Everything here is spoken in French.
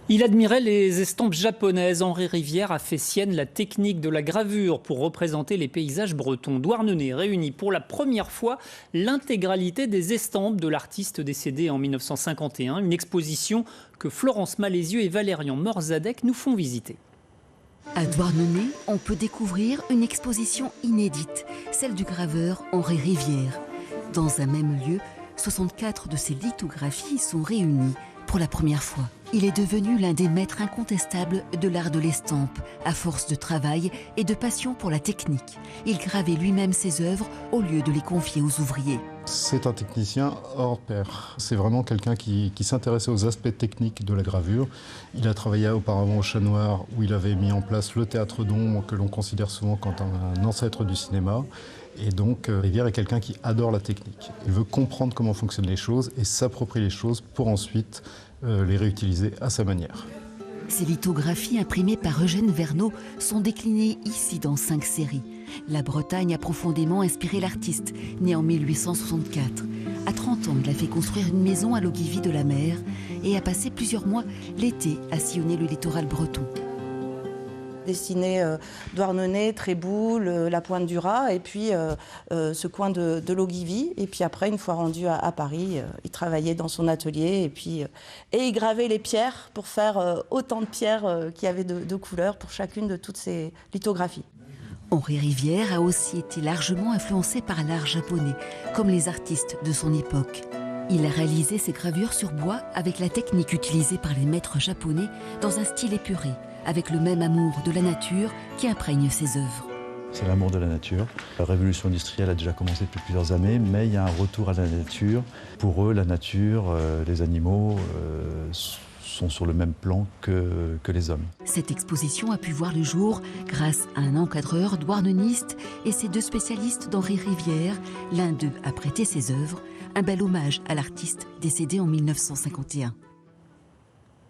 Il admirait les estampes japonaises. Henri Rivière a fait sienne la technique de la gravure pour représenter les paysages bretons. Douarnenez réunit pour la première fois l'intégralité des estampes de l'artiste décédé en 1951. Une exposition que Florence Malézieux et Valérian Morzadek nous font visiter. À Douarnenez, on peut découvrir une exposition inédite, celle du graveur Henri Rivière. Dans un même lieu, 64 de ses lithographies sont réunies pour la première fois. Il est devenu l'un des maîtres incontestables de l'art de l'estampe, à force de travail et de passion pour la technique. Il gravait lui-même ses œuvres au lieu de les confier aux ouvriers. C'est un technicien hors pair. C'est vraiment quelqu'un qui s'intéressait aux aspects techniques de la gravure. Il a travaillé auparavant au Chat Noir, où il avait mis en place le théâtre d'ombre, que l'on considère souvent comme un ancêtre du cinéma. Et donc, Rivière est quelqu'un qui adore la technique. Il veut comprendre comment fonctionnent les choses et s'approprier les choses pour ensuite les réutiliser à sa manière. Ces lithographies imprimées par Eugène Vergnaud sont déclinées ici dans 5 séries. La Bretagne a profondément inspiré l'artiste, né en 1864. À 30 ans, il a fait construire une maison à l'Ogivie de la Mer et a passé plusieurs mois l'été à sillonner le littoral breton. Dessiner Douarnenez, Tréboul, la pointe du Raz et puis ce coin de l'Ogivie. Et puis après, une fois rendu à Paris, il travaillait dans son atelier et il gravait les pierres pour faire autant de pierres qu'il y avait de couleurs pour chacune de toutes ces lithographies. Henri Rivière a aussi été largement influencé par l'art japonais, comme les artistes de son époque. Il a réalisé ses gravures sur bois avec la technique utilisée par les maîtres japonais dans un style épuré, avec le même amour de la nature qui imprègne ses œuvres. C'est l'amour de la nature. La révolution industrielle a déjà commencé depuis plusieurs années, mais il y a un retour à la nature. Pour eux, la nature, les animaux sont sur le même plan que les hommes. Cette exposition a pu voir le jour grâce à un encadreur douarneniste et ses 2 spécialistes d'Henri Rivière. L'un d'eux a prêté ses œuvres, un bel hommage à l'artiste décédé en 1951.